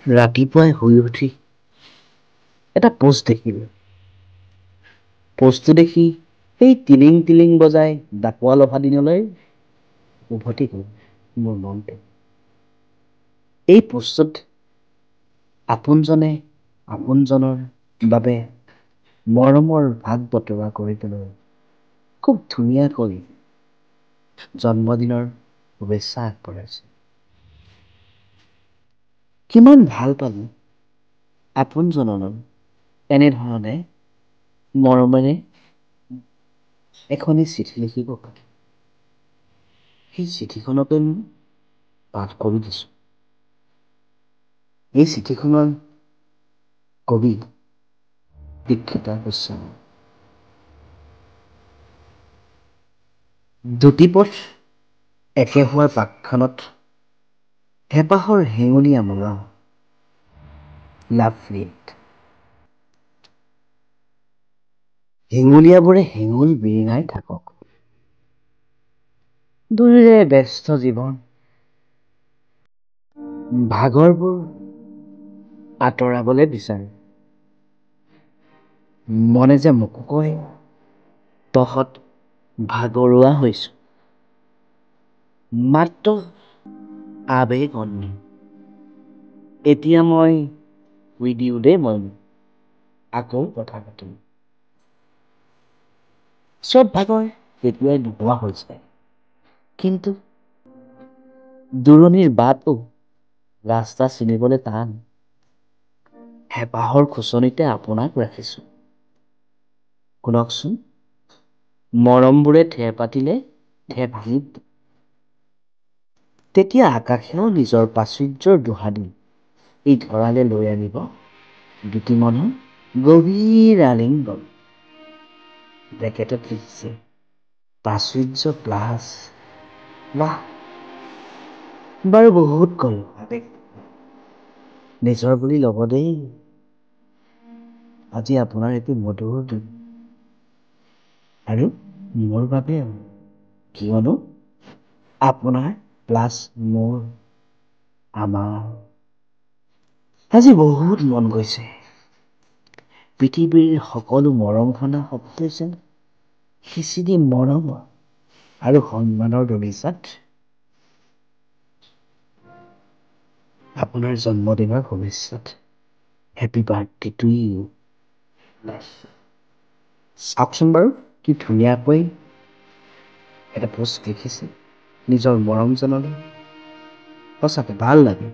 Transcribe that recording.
ৰাতিপুৱাই শুই উঠি এটা পোষ্ট দেখিলোঁ। পোষ্টটো দেখি সেই টিলিং টিলিং বজাই ডাকুৱা লভা দিনলৈ উভতি গ'ল মোৰ মনটো। এই পোষ্টটোত আপোনজনে আপোনজনৰ বাবে মৰমৰ ভাগ বতৰা কৰিবলৈ খুব ধুনীয়াকৈ জন্মদিনৰ শুভেচ্ছা আগবঢ়াইছে। কিমান ভাল পালোঁ আপোনজনলৈ এনেধৰণে মৰমেৰে এখনি চিঠি লিখিব পাৰে। সেই চিঠিখনকে পাঠ কৰি দিছোঁ। এই চিঠিখনৰ কবি দীক্ষিতা গোস্বামী। দুটিপথ একে হোৱাৰ পাকখনত হেঁপাহৰ হেঙুলি আমোলাও লাভ লেট। হেঙুলীয়াবোৰে হেঙুল বিৰিঙাই থাকক। দুয়োৰে ব্যস্ত জীৱন ভাগৰবোৰ আঁতৰাবলৈ বিচাৰে। মনে যে মোকো কয় তহঁত ভাগৰুৱা হৈছো। মাত্ৰ আবেগ অন্য এতিয়া মই শুই দিওঁ দেই মই আকৌ কথা পাতিম। চব ভাগৰ তেতিয়াই নোহোৱা হৈ যায়, কিন্তু দূৰণিৰ বাটও ৰাস্তা চিনিবলৈ টান। হেঁপাহৰ খোচনিতে আপোনাক ৰাখিছো। শুনকচোন মৰমবোৰে ঠেহ পাতিলে ঠেহ ভাঙি তেতিয়া আকাশেও নিজৰ প্ৰাচুৰ্যৰ দুহানি এই ধৰালে লৈ আনিব দুটি মনৰ গভীৰ আলিংগন। ব্ৰেকেটত লিখিছে প্ৰাচুৰ্য প্লাছ বাহ। বাৰু বহুত কলো আবেগ নিজৰ বুলি ল'ব দেই। আজি আপোনাৰ এটি মধুৰ দিন আৰু মোৰ বাবেও, কিয়নো আপোনাৰ প্লাছ মোৰ আমাৰ। আজি বহুত মন গৈছে। পৃথিৱীৰ সকলো মৰম ঘনা শব্দই যেন সিঁচি দি মৰম আৰু সন্মানৰ দলিচাত আপোনাৰ জন্মদিনৰ ভৱিষ্যত হেপী বাৰ্থডে টু ইউ। চাওকচোন বাৰু কি ধুনীয়াকৈ এটা পোষ্ট লিখিছে নিজৰ মৰমজনলৈ। সঁচাকৈ ভাল লাগে।